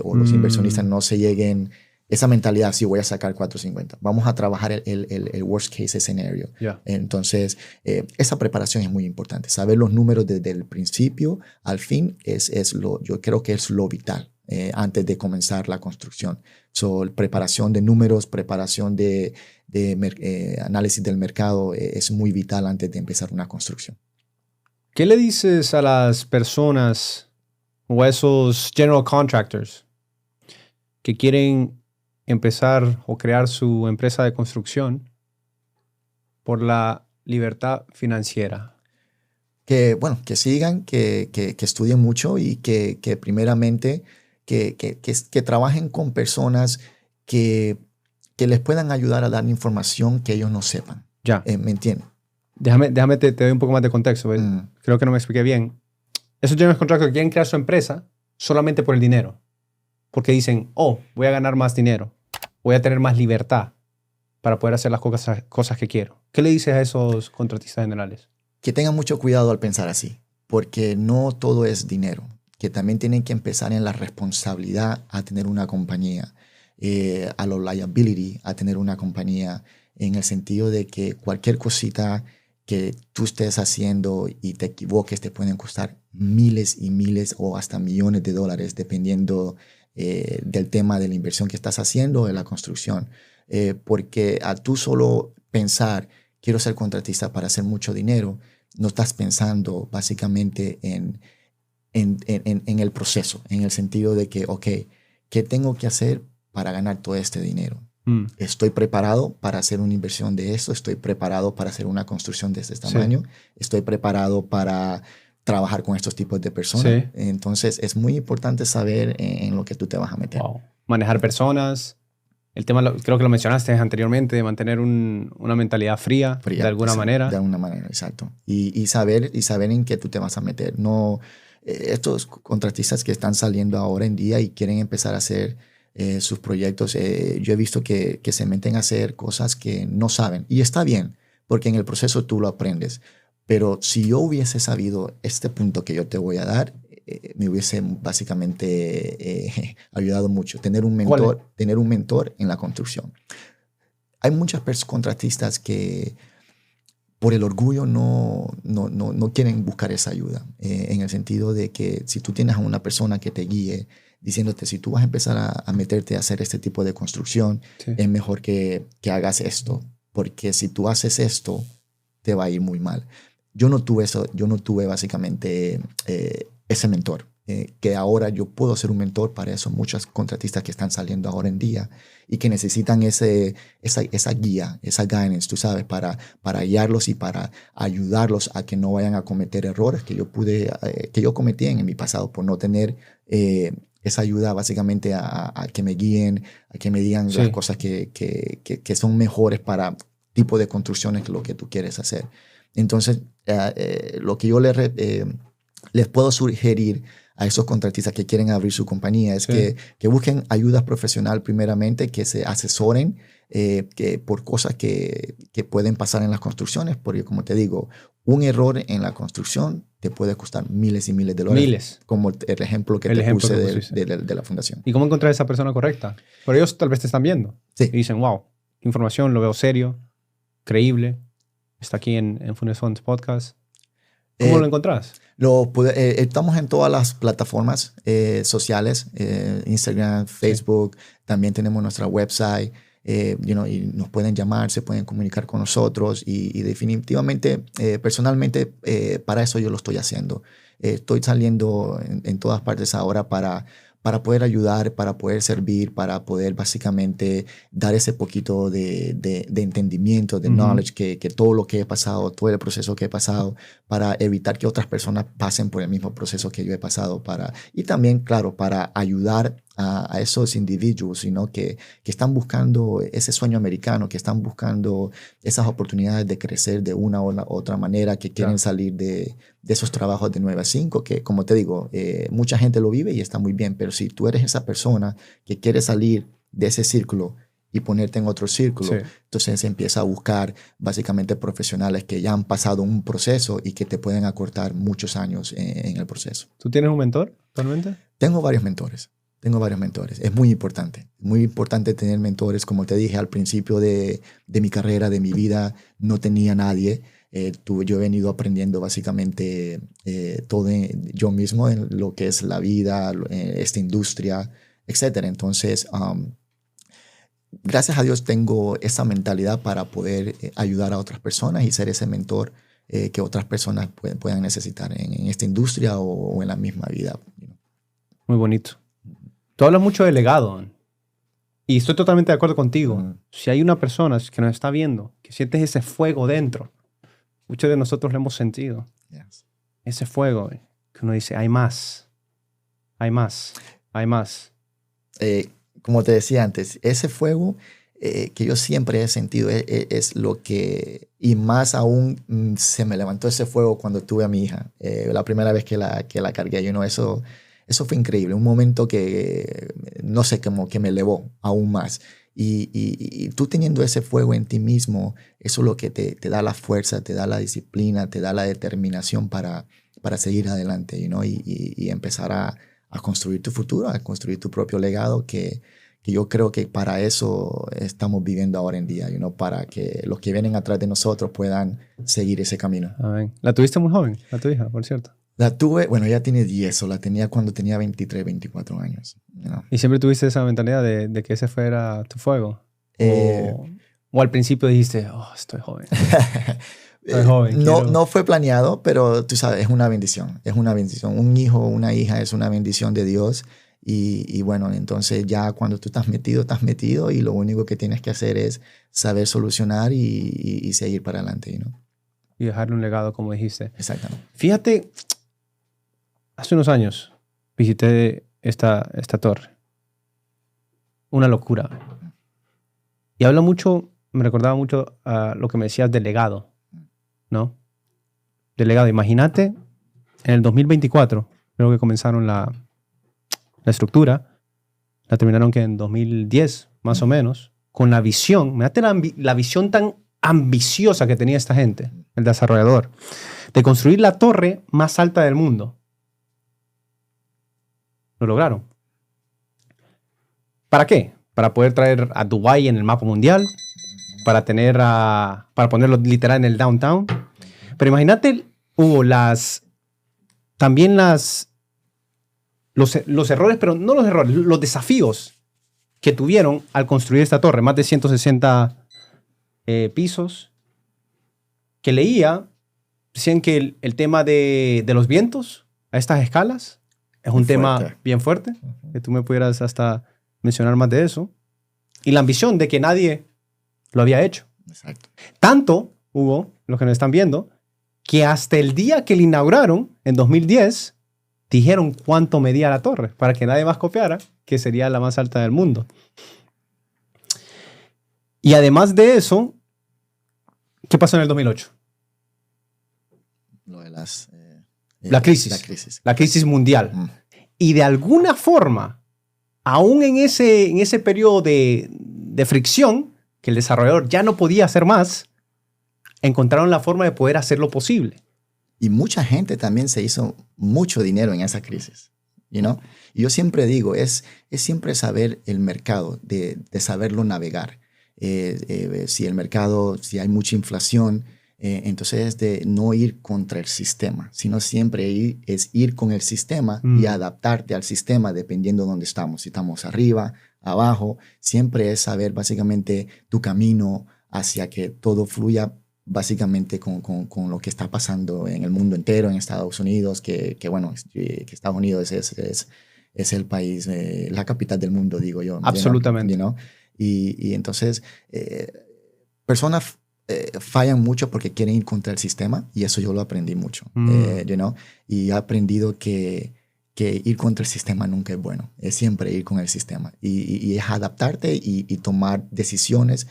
o los inversionistas no se lleguen esa mentalidad, si voy a sacar 450. Vamos a trabajar el worst case scenario. Entonces, esa preparación es muy importante. Saber los números desde el principio al fin yo creo que es lo vital antes de comenzar la construcción. Preparación de números, preparación de análisis del mercado es muy vital antes de empezar una construcción. ¿Qué le dices a las personas o a esos general contractors que quieren empezar o crear su empresa de construcción por la libertad financiera? Que sigan, que estudien mucho y que primeramente que trabajen con personas que que les puedan ayudar a dar información que ellos no sepan. Ya. ¿Me entiendes? Déjame te doy un poco más de contexto. ¿Ves? Creo que no me expliqué bien. Esos general contractors quieren crear su empresa solamente por el dinero. Porque dicen, oh, voy a ganar más dinero. Voy a tener más libertad para poder hacer las cosas que quiero. ¿Qué le dices a esos contratistas generales? Que tengan mucho cuidado al pensar así, porque no todo es dinero. Que también tienen que empezar en la responsabilidad a tener una compañía, a lo liability, a tener una compañía, en el sentido de que cualquier cosita que tú estés haciendo y te equivoques te pueden costar miles y miles o hasta millones de dólares, dependiendo del tema de la inversión que estás haciendo o de la construcción. Porque a tú solo pensar, quiero ser contratista para hacer mucho dinero, no estás pensando básicamente en el proceso, en el sentido de que, ok, ¿qué tengo que hacer para ganar todo este dinero? ¿Estoy preparado para hacer una inversión de esto? ¿Estoy preparado para hacer una construcción de este tamaño? Sí. ¿Estoy preparado para trabajar con estos tipos de personas? Sí. Entonces, es muy importante saber en lo que tú te vas a meter. Wow. Manejar personas. El tema, creo que lo mencionaste anteriormente, de mantener una mentalidad fría de alguna manera. De alguna manera, exacto. Y saber en qué tú te vas a meter. No, estos contratistas que están saliendo ahora en día y quieren empezar a hacer sus proyectos, yo he visto que se meten a hacer cosas que no saben. Y está bien, porque en el proceso tú lo aprendes. Pero si yo hubiese sabido este punto que yo te voy a dar, me hubiese básicamente ayudado mucho. Tener un mentor en la construcción. Hay muchas contratistas que por el orgullo no quieren buscar esa ayuda. En el sentido de que si tú tienes a una persona que te guíe, diciéndote, si tú vas a empezar a meterte a hacer este tipo de construcción, sí, es mejor que hagas esto. Porque si tú haces esto, te va a ir muy mal. Yo no tuve eso. Yo no tuve básicamente ese mentor, que ahora yo puedo ser un mentor para esos muchos contratistas que están saliendo ahora en día y que necesitan esa guía, esa guidance, tú sabes, para guiarlos y para ayudarlos a que no vayan a cometer errores que yo cometí en mi pasado por no tener esa ayuda básicamente a que me guíen, a que me digan sí, las cosas que son mejores para tipo de construcciones que lo que tú quieres hacer. Entonces, lo que yo les puedo sugerir a esos contratistas que quieren abrir su compañía es sí, que busquen ayuda profesional primeramente, que se asesoren por cosas que pueden pasar en las construcciones, porque como te digo, un error en la construcción te puede costar miles y miles de dólares. Miles. Como el ejemplo que te puse de la fundación. ¿Y cómo encontrar a esa persona correcta? Pero ellos tal vez te están viendo sí, y dicen, wow, información, lo veo serio, creíble, está aquí en Funes Funds Podcast. ¿Cómo lo encontrás? Estamos en todas las plataformas sociales, Instagram, Facebook, sí, también tenemos nuestra website, y nos pueden llamar, se pueden comunicar con nosotros y definitivamente, personalmente, para eso yo lo estoy haciendo. Estoy saliendo en todas partes ahora para poder ayudar, para poder servir, para poder básicamente dar ese poquito de entendimiento, de knowledge, que todo lo que he pasado, todo el proceso que he pasado, para evitar que otras personas pasen por el mismo proceso que yo he pasado. Y también, claro, para ayudar a esos individuos, sino que están buscando ese sueño americano, que están buscando esas oportunidades de crecer de una u otra manera, que quieren salir de esos trabajos de 9 a 5, que como te digo, mucha gente lo vive y está muy bien, pero si tú eres esa persona que quiere salir de ese círculo y ponerte en otro círculo, sí, entonces se empieza a buscar básicamente profesionales que ya han pasado un proceso y que te pueden acortar muchos años en el proceso. ¿Tú tienes un mentor actualmente? Tengo varios mentores. Es muy importante tener mentores. Como te dije al principio de mi carrera, de mi vida, no tenía nadie. Yo he venido aprendiendo básicamente todo yo mismo en lo que es la vida, esta industria, etc. Entonces, gracias a Dios tengo esa mentalidad para poder ayudar a otras personas y ser ese mentor que otras personas puedan necesitar en esta industria o en la misma vida. Muy bonito. Tú hablas mucho de legado y estoy totalmente de acuerdo contigo. Si hay una persona que nos está viendo, que sientes ese fuego dentro, muchos de nosotros lo hemos sentido. Yes. Ese fuego que uno dice, hay más, hay más, hay más. Como te decía antes, ese fuego que yo siempre he sentido es lo que, y más aún se me levantó ese fuego cuando tuve a mi hija. La primera vez que la cargué, eso fue increíble. Un momento que, no sé, como que me elevó aún más. Y tú teniendo ese fuego en ti mismo, eso es lo que te da la fuerza, te da la disciplina, te da la determinación para seguir adelante, y empezar a construir tu futuro, a construir tu propio legado, que yo creo que para eso estamos viviendo ahora en día, para que los que vienen atrás de nosotros puedan seguir ese camino. Amén. ¿La tuviste muy joven, a tu hija, por cierto? La tuve, bueno, ella tiene 10, o la tenía cuando tenía 23, 24 años. ¿Y siempre tuviste esa mentalidad de que ese fuera tu fuego? ¿O al principio dijiste, estoy joven? Estoy joven. No fue planeado, pero tú sabes, es una bendición. Es una bendición. Un hijo o una hija es una bendición de Dios. Y bueno, entonces ya cuando tú estás metido, y lo único que tienes que hacer es saber solucionar y seguir para adelante, Y dejarle un legado, como dijiste. Exactamente. Fíjate, hace unos años visité esta torre. Una locura. Y habla mucho, me recordaba mucho a lo que me decías del legado, ¿no? Del legado. Imagínate, en el 2024, creo que comenzaron la estructura, la terminaron que en 2010, más o menos, con la visión, imagínate la visión tan ambiciosa que tenía esta gente, el desarrollador, de construir la torre más alta del mundo. Lo lograron. ¿Para qué? Para poder traer a Dubái en el mapa mundial, para ponerlo literal en el downtown. Pero imagínate, Hugo, los errores, pero no los errores, los desafíos que tuvieron al construir esta torre, más de 160 pisos, que decían que el tema de los vientos a estas escalas es un tema bien fuerte, que tú me pudieras hasta mencionar más de eso, y la ambición de que nadie lo había hecho. Exacto. Tanto, Hugo, los que nos están viendo, que hasta el día que la inauguraron, en 2010, dijeron cuánto medía la torre, para que nadie más copiara, que sería la más alta del mundo. Y además de eso, ¿qué pasó en el 2008? Lo de la crisis. La crisis mundial. Y de alguna forma, aún en ese periodo de fricción, que el desarrollador ya no podía hacer más, encontraron la forma de poder hacerlo posible. Y mucha gente también se hizo mucho dinero en esa crisis. Y yo siempre digo, es siempre saber el mercado, de saberlo navegar. Si el mercado, si hay mucha inflación, entonces es de no ir contra el sistema, sino siempre ir con el sistema y adaptarte al sistema dependiendo de dónde estamos. Si estamos arriba, abajo, siempre es saber básicamente tu camino hacia que todo fluya básicamente con lo que está pasando en el mundo entero, en Estados Unidos, que Estados Unidos es el país, la capital del mundo, digo yo. Absolutamente. Y entonces, personas fallan mucho porque quieren ir contra el sistema, y eso yo lo aprendí mucho, y he aprendido que ir contra el sistema nunca es bueno, es siempre ir con el sistema, y es adaptarte y tomar decisiones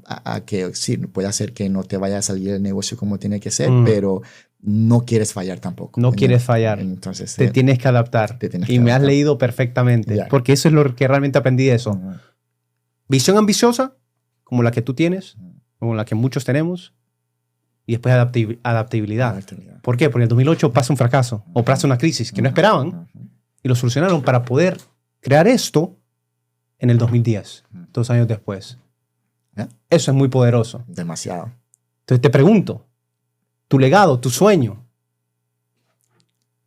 a que sí, puede hacer que no te vaya a salir el negocio como tiene que ser, pero no quieres fallar tampoco. No quieres fallar. Entonces, te tienes que adaptar. Me has leído perfectamente, porque eso es lo que realmente aprendí de eso. Visión ambiciosa, como la que tú tienes, como la que muchos tenemos, y después adaptabilidad. ¿Por qué? Porque en el 2008 pasa un fracaso o pasa una crisis que no esperaban y lo solucionaron para poder crear esto en el 2010, 2 años después. Eso es muy poderoso. Demasiado. Entonces te pregunto, tu legado, tu sueño,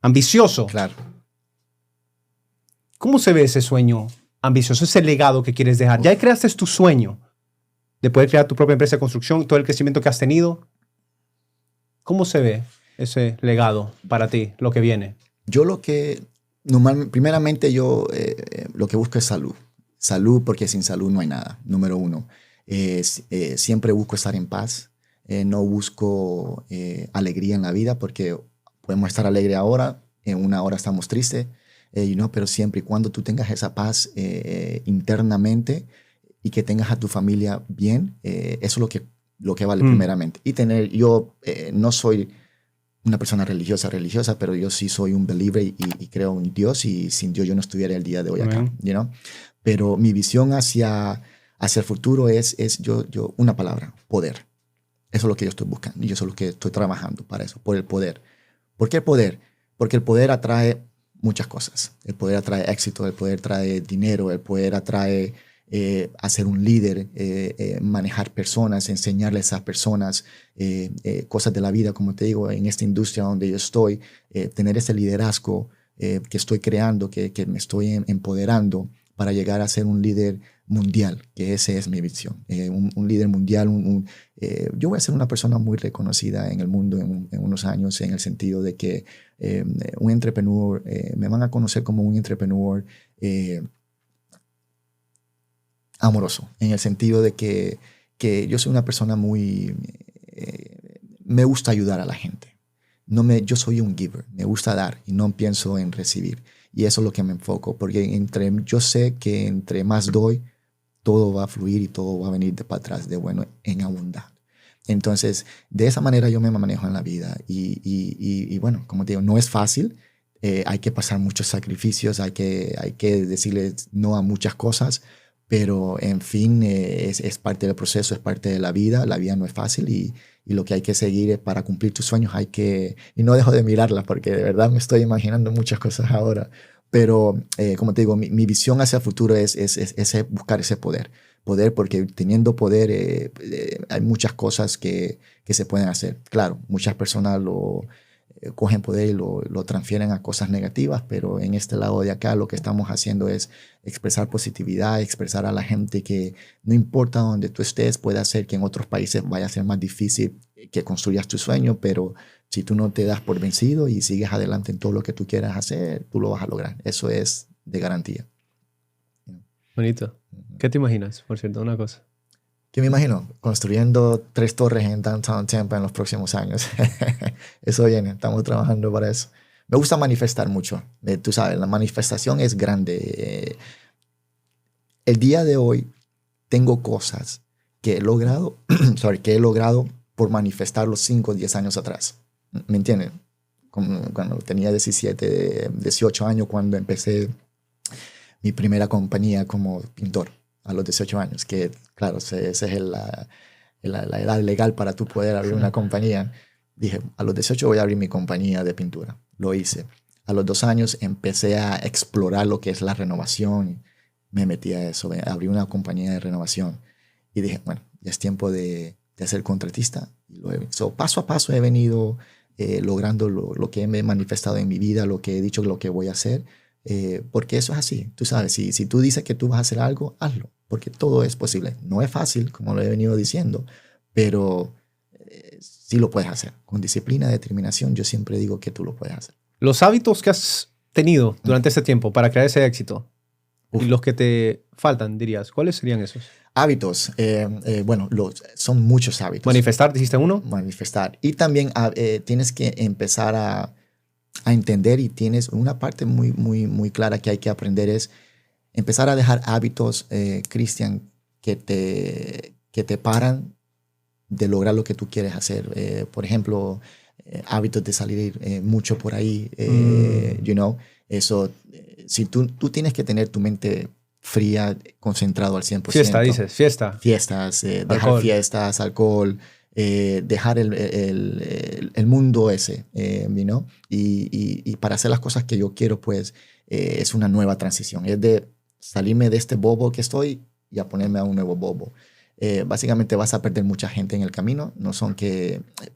ambicioso. Claro. ¿Cómo se ve ese sueño ambicioso, ese legado que quieres dejar? Ya creaste tu sueño de poder crear tu propia empresa de construcción, todo el crecimiento que has tenido. ¿Cómo se ve ese legado para ti, lo que viene? Yo primeramente lo que busco es salud. Salud, porque sin salud no hay nada, número uno. Siempre busco estar en paz. No busco alegría en la vida, porque podemos estar alegres ahora, en una hora estamos tristes, pero siempre y cuando tú tengas esa paz internamente, y que tengas a tu familia bien, eso es lo que vale primeramente. Y yo no soy una persona religiosa, pero yo sí soy un believer y creo en Dios, y sin Dios yo no estuviera el día de hoy acá, you know? Pero mi visión hacia el futuro es una palabra: poder. Eso es lo que yo estoy buscando, y eso es lo que estoy trabajando para eso, por el poder. ¿Por qué el poder? Porque el poder atrae muchas cosas. El poder atrae éxito, el poder trae dinero, el poder atrae a ser un líder, manejar personas, enseñarles a personas cosas de la vida, como te digo, en esta industria donde yo estoy, tener ese liderazgo que estoy creando, que me estoy empoderando para llegar a ser un líder mundial, que esa es mi visión. Un líder mundial, yo voy a ser una persona muy reconocida en el mundo en unos años, en el sentido de que un entrepreneur, me van a conocer como un entrepreneur amoroso, en el sentido de que yo soy una persona muy... me gusta ayudar a la gente. Yo soy un giver, me gusta dar y no pienso en recibir. Y eso es lo que me enfoco, porque yo sé que entre más doy, todo va a fluir y todo va a venir de para atrás de bueno en abundar. Entonces, de esa manera yo me manejo en la vida. Y bueno, como te digo, no es fácil. Hay que pasar muchos sacrificios, hay que decirle no a muchas cosas, pero en fin, es parte del proceso, es parte de la vida. La vida no es fácil, y lo que hay que seguir es para cumplir tus sueños. Y no dejo de mirarla, porque de verdad me estoy imaginando muchas cosas ahora. Pero como te digo, mi visión hacia el futuro es buscar ese poder. Poder, porque teniendo poder hay muchas cosas que se pueden hacer. Claro, muchas personas cogen poder y lo transfieren a cosas negativas, pero en este lado de acá lo que estamos haciendo es expresar positividad, expresar a la gente que no importa donde tú estés, puede hacer que en otros países vaya a ser más difícil que construyas tu sueño, pero si tú no te das por vencido y sigues adelante en todo lo que tú quieras hacer, tú lo vas a lograr. Eso es de garantía. Bonito. ¿Qué te imaginas, por cierto, una cosa? ¿Qué me imagino? Construyendo 3 torres en Downtown Tampa en los próximos años. Eso viene, estamos trabajando para eso. Me gusta manifestar mucho. Tú sabes, la manifestación es grande. El día de hoy tengo cosas que he logrado, que he logrado por manifestar los 5 o 10 años atrás. ¿Me entiendes? Cuando tenía 17, 18 años, cuando empecé mi primera compañía como pintor. A los 18 años, que claro, esa es la edad legal para tú poder abrir una compañía. Dije, a los 18 voy a abrir mi compañía de pintura. Lo hice. A los 2 años empecé a explorar lo que es la renovación. Me metí a eso, abrí una compañía de renovación. Y dije, bueno, ya es tiempo de ser contratista. Paso a paso he venido logrando lo que me he manifestado en mi vida, lo que he dicho, lo que voy a hacer. Porque eso es así, tú sabes, si tú dices que tú vas a hacer algo, hazlo, porque todo es posible. No es fácil, como lo he venido diciendo, pero sí lo puedes hacer. Con disciplina, determinación, yo siempre digo que tú lo puedes hacer. Los hábitos que has tenido durante este tiempo para crear ese éxito y los que te faltan, dirías, ¿cuáles serían esos? Hábitos, bueno, son muchos hábitos. Manifestar, dijiste uno. Manifestar. Y también tienes que empezar a entender, y tienes una parte muy, muy, muy clara que hay que aprender, es empezar a dejar hábitos, Cristian, que te paran de lograr lo que tú quieres hacer. Por ejemplo, hábitos de salir mucho por ahí, you know, eso, si tú tienes que tener tu mente fría, concentrado al 100%. Fiesta, dices, fiesta. Fiestas, dejar fiestas, alcohol, dejar el mundo ese, you know? Y para hacer las cosas que yo quiero, pues, es una nueva transición. Es de salirme de este bobo que estoy y a ponerme a un nuevo bobo. Básicamente vas a perder mucha gente en el camino. No son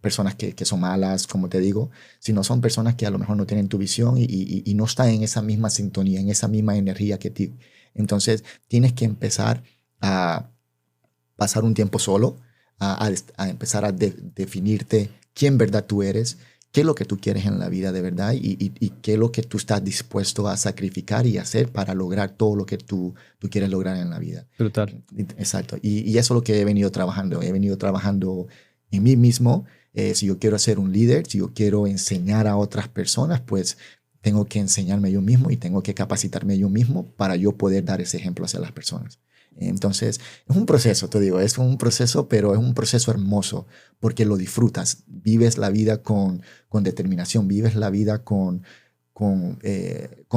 personas que son malas, como te digo, sino son personas que a lo mejor no tienen tu visión y no están en esa misma sintonía, en esa misma energía que tú. Entonces, tienes que empezar a pasar un tiempo solo, a empezar a definirte quién verdad tú eres, qué es lo que tú quieres en la vida de verdad y qué es lo que tú estás dispuesto a sacrificar y hacer para lograr todo lo que tú quieres lograr en la vida. Brutal. Exacto. Y eso es lo que he venido trabajando. He venido trabajando en mí mismo. Si yo quiero ser un líder, si yo quiero enseñar a otras personas, pues tengo que enseñarme yo mismo y tengo que capacitarme yo mismo para yo poder dar ese ejemplo hacia las personas. Entonces, es un proceso, te digo, es un proceso, pero es un proceso hermoso porque lo disfrutas, vives la vida con determinación, vives la vida con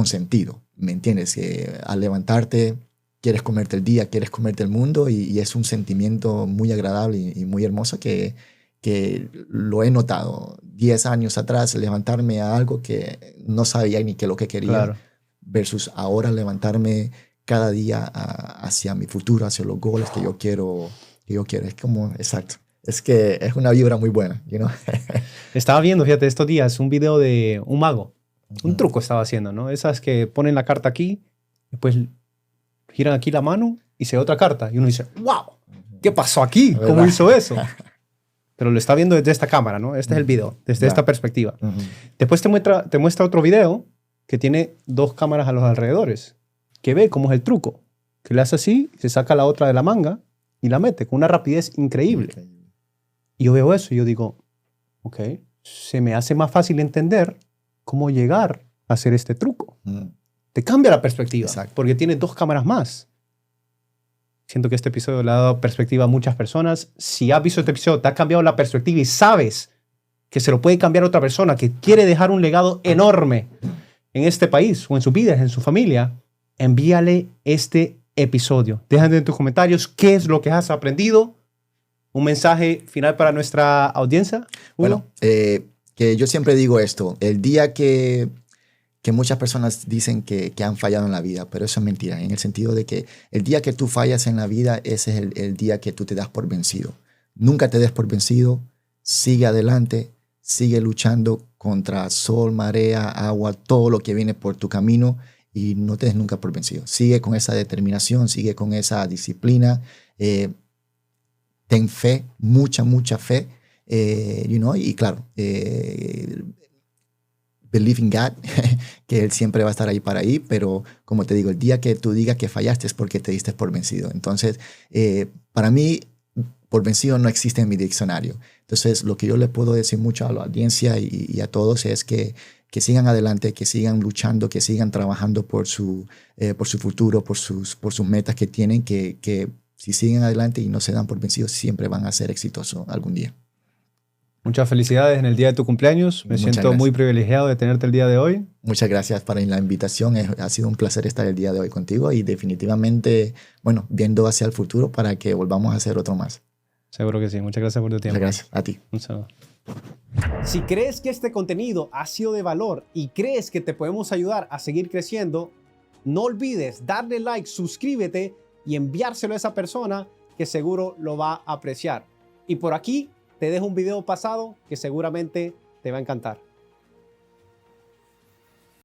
sentido, ¿me entiendes? Al levantarte, quieres comerte el día, quieres comerte el mundo y es un sentimiento muy agradable y muy hermoso que lo he notado 10 años atrás, levantarme a algo que no sabía ni qué es lo que quería, Claro. versus ahora levantarme cada día hacia mi futuro, hacia los goles que yo quiero. Es como, exacto. Es que es una vibra muy buena, you know? Estaba viendo, fíjate, estos días un video de un mago. Un Ujú. truco estaba haciendo, ¿no? Esas que ponen la carta aquí, después giran aquí la mano y se ve otra carta. Y uno dice, wow, ¿qué pasó aquí? ¿Verdad? ¿Cómo hizo eso? Pero lo está viendo desde esta cámara, ¿no? Este es el video, desde Ya. esta perspectiva. Ujú. Después te muestra otro video que tiene 2 cámaras a los alrededores, que ve cómo es el truco. Que le hace así, se saca la otra de la manga y la mete con una rapidez increíble. Y yo veo eso y yo digo, ok, se me hace más fácil entender cómo llegar a hacer este truco. Ujú. Te cambia la perspectiva, Exacto. porque tiene 2 cámaras más. Siento que este episodio le ha dado perspectiva a muchas personas. Si has visto este episodio, te ha cambiado la perspectiva y sabes que se lo puede cambiar a otra persona que quiere dejar un legado enorme en este país o en su vida, en su familia, envíale este episodio. Déjame en tus comentarios qué es lo que has aprendido. Un mensaje final para nuestra audiencia, Hugo. Bueno, que yo siempre digo esto, el día que muchas personas dicen que han fallado en la vida, pero eso es mentira, en el sentido de que el día que tú fallas en la vida, ese es el día que tú te das por vencido. Nunca te des por vencido, sigue adelante, sigue luchando contra sol, marea, agua, todo lo que viene por tu camino y no te des nunca por vencido. Sigue con esa determinación, sigue con esa disciplina, ten fe, mucha fe, y claro, believe in God, que Él siempre va a estar ahí para ahí, pero como te digo, el día que tú digas que fallaste es porque te diste por vencido. Entonces, para mí, por vencido no existe en mi diccionario. Entonces, lo que yo le puedo decir mucho a la audiencia y a todos es que sigan adelante, que sigan luchando, que sigan trabajando por su futuro, por sus metas que tienen, que si siguen adelante y no se dan por vencidos, siempre van a ser exitosos algún día. Muchas felicidades en el día de tu cumpleaños. Me Muchas siento gracias. muy privilegiado de tenerte el día de hoy. Muchas gracias por la invitación. Ha sido un placer estar el día de hoy contigo y definitivamente, bueno, viendo hacia el futuro para que volvamos a hacer otro más. Seguro que sí. Muchas gracias por tu tiempo. Muchas gracias a ti. Un saludo. Si crees que este contenido ha sido de valor y crees que te podemos ayudar a seguir creciendo, no olvides darle like, suscríbete y enviárselo a esa persona que seguro lo va a apreciar. Y por aquí te dejo un video pasado que seguramente te va a encantar.